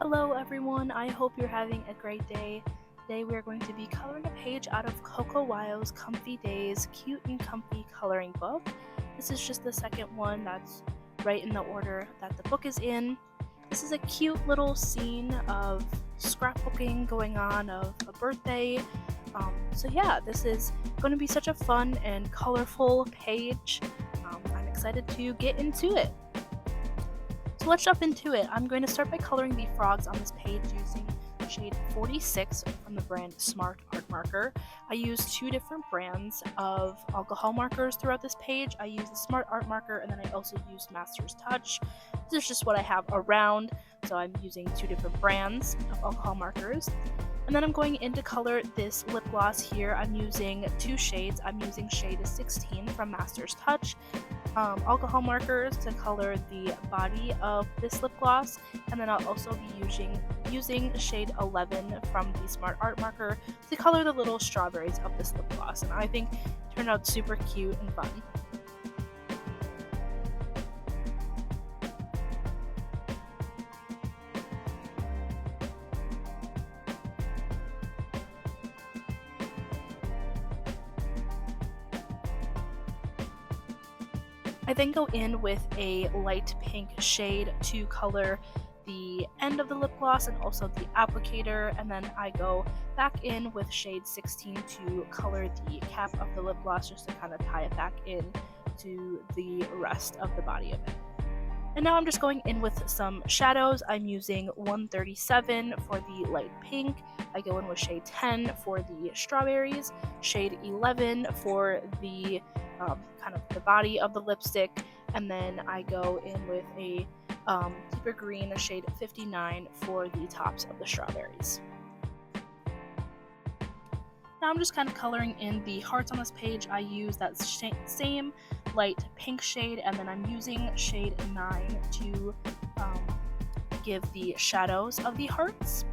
Hello everyone, I hope you're having a great day. Today we are going to be coloring a page out of Coco Wyo's Comfy Days Cute and Comfy Coloring Book. This is just the second one that's right in the order that the book is in. This is a cute little scene of scrapbooking going on of a birthday. So yeah, this is going to be such a fun and colorful page. I'm excited to get into it. So let's jump into it. I'm going to start by coloring the frogs on this page using shade 46 from the brand Smart Art Marker. I use two different brands of alcohol markers throughout this page. I use the Smart Art Marker and then I also use Master's Touch. This is just what I have around, so I'm using two different brands of alcohol markers. And then I'm going in to color this lip gloss here. I'm using two shades. I'm using shade 16 from Master's Touch alcohol markers to color the body of this lip gloss, and then I'll also be using shade 11 from the Smart Art Marker to color the little strawberries of this lip gloss, and I think it turned out super cute and fun. I then go in with a light pink shade to color the end of the lip gloss and also the applicator, and then I go back in with shade 16 to color the cap of the lip gloss just to kind of tie it back in to the rest of the body of it. And now I'm just going in with some shadows. I'm using 137 for the light pink. I go in with shade 10 for the strawberries, shade 11 for the kind of the body of the lipstick, and then I go in with a deeper green, a shade 59 for the tops of the strawberries. Now I'm just kind of coloring in the hearts on this page. I use that same light pink shade, and then I'm using shade 9 to give the shadows of the hearts.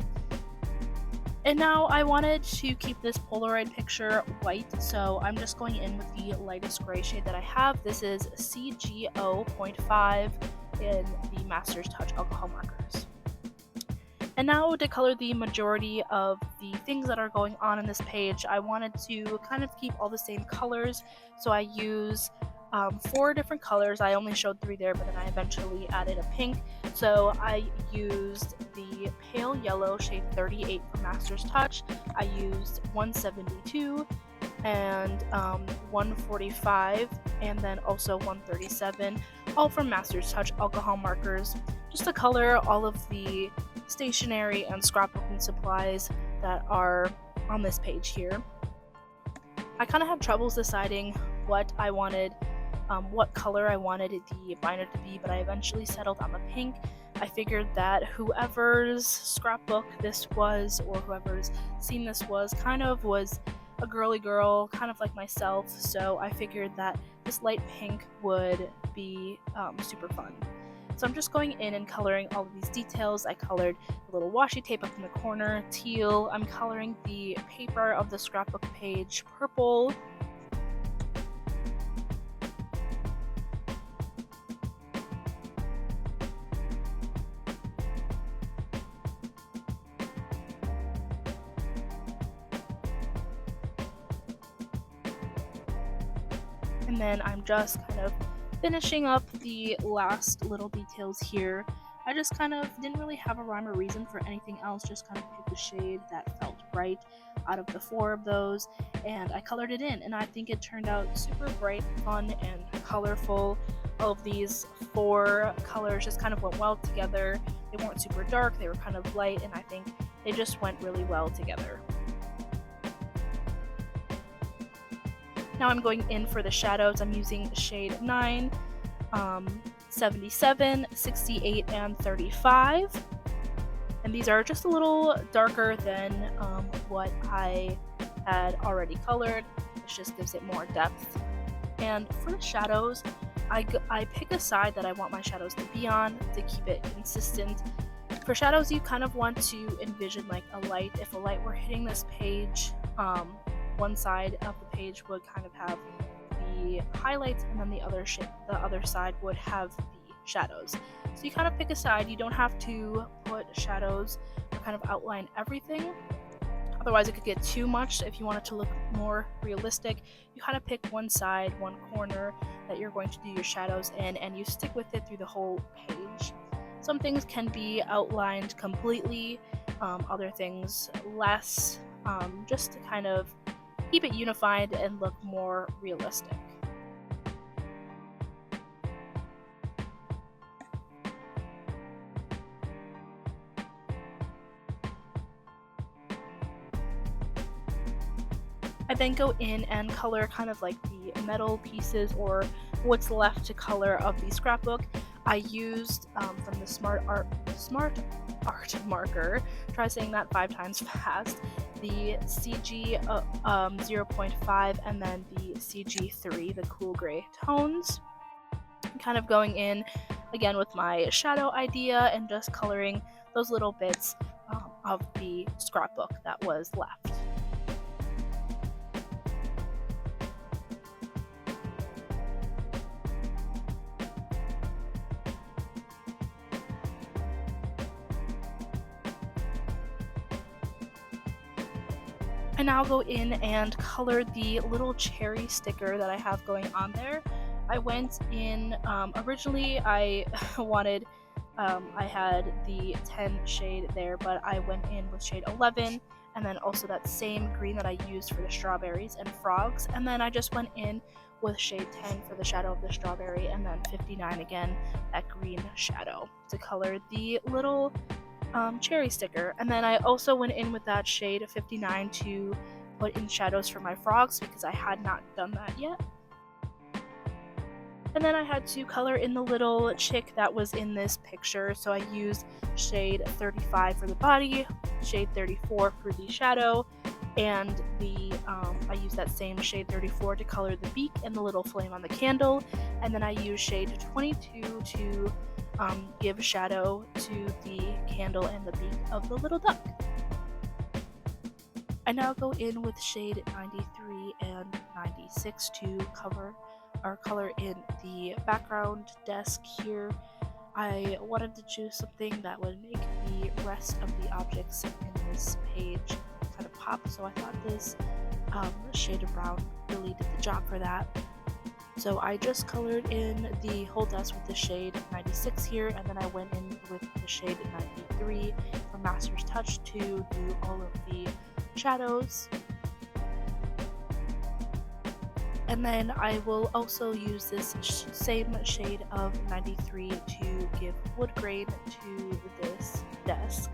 And now I wanted to keep this Polaroid picture white, so I'm just going in with the lightest gray shade that I have. This is CG0.5 in the Master's Touch alcohol markers. And now to color the majority of the things that are going on in this page, I wanted to kind of keep all the same colors, so I use 4 different colors. I only showed 3 there, but then I eventually added a pink. So I used the pale yellow shade 38 from Master's Touch. I used 172 and 145, and then also 137, all from Master's Touch alcohol markers, just to color all of the stationery and scrapbooking supplies that are on this page here. I kind of had troubles deciding what I wanted, what color I wanted the binder to be, but I eventually settled on the pink. I figured that whoever's scrapbook this was, or whoever's seen this was a girly girl, kind of like myself, so I figured that this light pink would be super fun. So I'm just going in and coloring all of these details. I colored the little washi tape up in the corner teal. I'm coloring the paper of the scrapbook page purple. And then I'm just kind of finishing up the last little details here. I just kind of didn't really have a rhyme or reason for anything else, just kind of picked a shade that felt right out of the 4 of those, and I colored it in, and I think it turned out super bright, fun, and colorful. All of these 4 colors just kind of went well together. They weren't super dark, they were kind of light, and I think they just went really well together. Now I'm going in for the shadows. I'm using shade 9, 77, 68, and 35. And these are just a little darker than what I had already colored. This just gives it more depth. And for the shadows, I pick a side that I want my shadows to be on to keep it consistent. For shadows, you kind of want to envision like a light. If a light were hitting this page, one side of the page would kind of have the highlights, and then the other side would have the shadows. So you kind of pick a side. You don't have to put shadows or kind of outline everything. Otherwise it could get too much. If you want it to look more realistic, you kind of pick one side, one corner that you're going to do your shadows in, and you stick with it through the whole page. Some things can be outlined completely, other things less, just to kind of keep it unified and look more realistic. I then go in and color kind of like the metal pieces or what's left to color of the scrapbook. I used from the Smart Art marker, try saying that 5 times fast, the CG 0.5 and then the CG3, the cool gray tones. Kind of going in again with my shadow idea and just coloring those little bits of the scrapbook that was left. I now go in and color the little cherry sticker that I have going on there. I went in, originally I wanted, I had the 10 shade there, but I went in with shade 11, and then also that same green that I used for the strawberries and frogs, and then I just went in with shade 10 for the shadow of the strawberry, and then 59 again, that green shadow, to color the little cherry sticker. And then I also went in with that shade 59 to put in shadows for my frogs because I had not done that yet. And then I had to color in the little chick that was in this picture, so I used shade 35 for the body, shade 34 for the shadow, and I used that same shade 34 to color the beak and the little flame on the candle, and then I used shade 22 to give shadow to the candle and the beak of the little duck. I now go in with shade 93 and 96 to color in the background desk here. I wanted to choose something that would make the rest of the objects in this page kind of pop, so I thought this shade of brown really did the job for that. So I just colored in the whole desk with the shade 96 here, and then I went in with the shade 93 from Master's Touch to do all of the shadows. And then I will also use this same shade of 93 to give wood grain to this desk.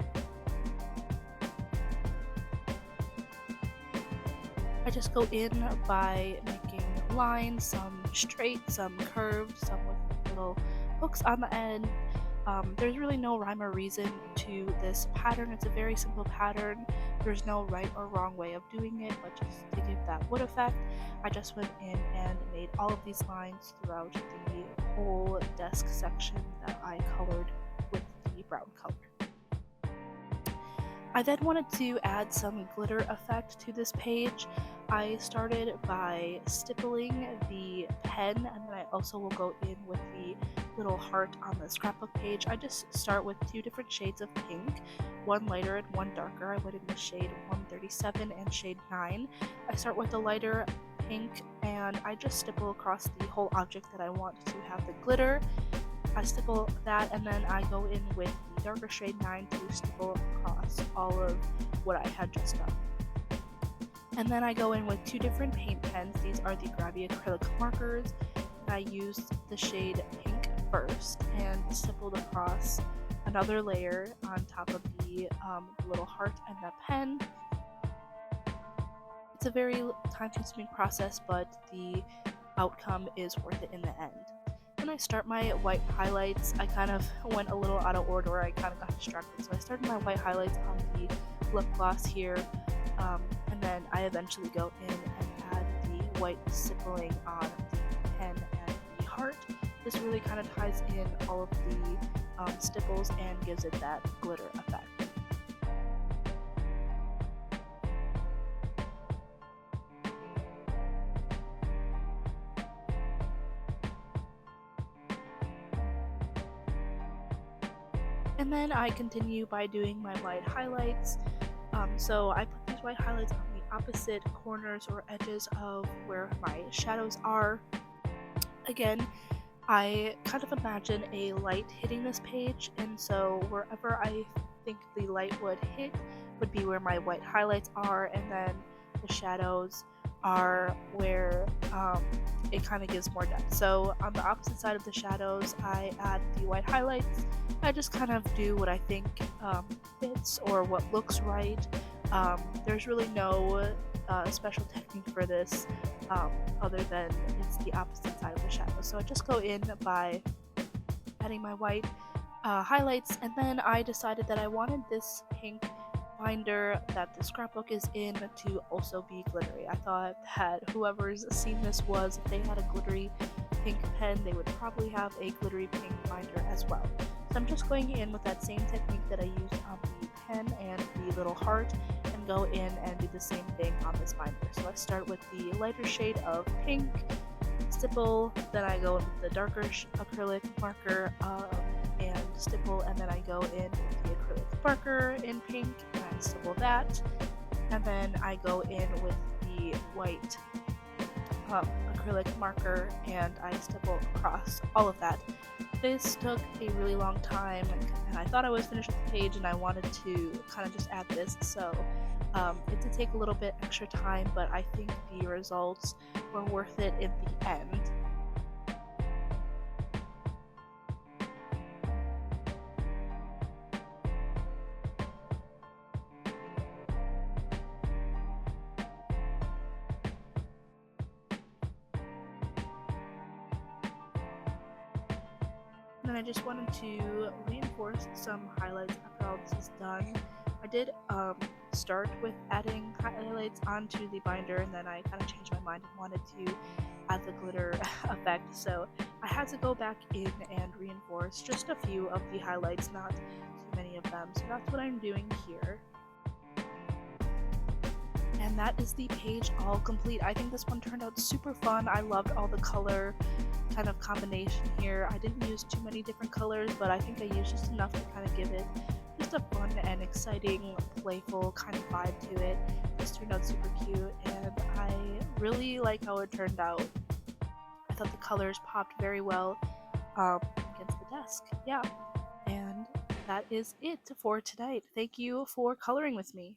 I just go in by making lines, some straight, some curved, some with little hooks on the end. There's really no rhyme or reason to this pattern. It's a very simple pattern. There's no right or wrong way of doing it, but just to give that wood effect, I just went in and made all of these lines throughout the whole desk section that I colored with the brown color. I then wanted to add some glitter effect to this page. I started by stippling the pen, and then I also will go in with the little heart on the scrapbook page. I just start with 2 different shades of pink, one lighter and one darker. I went in with shade 137 and shade 9. I start with the lighter pink and I just stipple across the whole object that I want to have the glitter. I stipple that, and then I go in with the darker shade 9 to stipple across all of what I had just done. And then I go in with 2 different paint pens. These are the Grabbie acrylic markers. I used the shade pink first and stippled across another layer on top of the little heart and the pen. It's a very time-consuming process, but the outcome is worth it in the end. When I start my white highlights, I kind of went a little out of order. I kind of got distracted, so I started my white highlights on the lip gloss here, and then I eventually go in and add the white stippling on the pen and the heart. This really kind of ties in all of the stipples and gives it that glitter effect. And then I continue by doing my white highlights. So I put these white highlights on the opposite corners or edges of where my shadows are. Again, I kind of imagine a light hitting this page, and so wherever I think the light would hit would be where my white highlights are, and then the shadows are where it kind of gives more depth. So on the opposite side of the shadows, I add the white highlights. I just kind of do what I think fits or what looks right. There's really no special technique for this other than it's the opposite side of the shadow. So I just go in by adding my white highlights, and then I decided that I wanted this pink binder that the scrapbook is in to also be glittery. I thought that whoever's seen this was, if they had a glittery pink pen, they would probably have a glittery pink binder as well. So I'm just going in with that same technique that I used on the pen and the little heart, and go in and do the same thing on this binder. So I start with the lighter shade of pink, stipple, then I go in with the darker acrylic marker and stipple, and then I go in with the acrylic marker in pink and I stipple that, and then I go in with the white acrylic marker and I stipple across all of that. This took a really long time, and I thought I was finished with the page and I wanted to kind of just add this, so it did take a little bit extra time, but I think the results were worth it in the end. And then I just wanted to reinforce some highlights after all this is done. I did start with adding highlights onto the binder, and then I kind of changed my mind and wanted to add the glitter effect, so I had to go back in and reinforce just a few of the highlights, not too many of them, so that's what I'm doing here. And that is the page all complete. I think this one turned out super fun. I loved all the color kind of combination here. I didn't use too many different colors, but I think I used just enough to kind of give it just a fun and exciting, playful kind of vibe to it. This turned out super cute, and I really like how it turned out. I thought the colors popped very well against the desk. Yeah, and that is it for tonight. Thank you for coloring with me.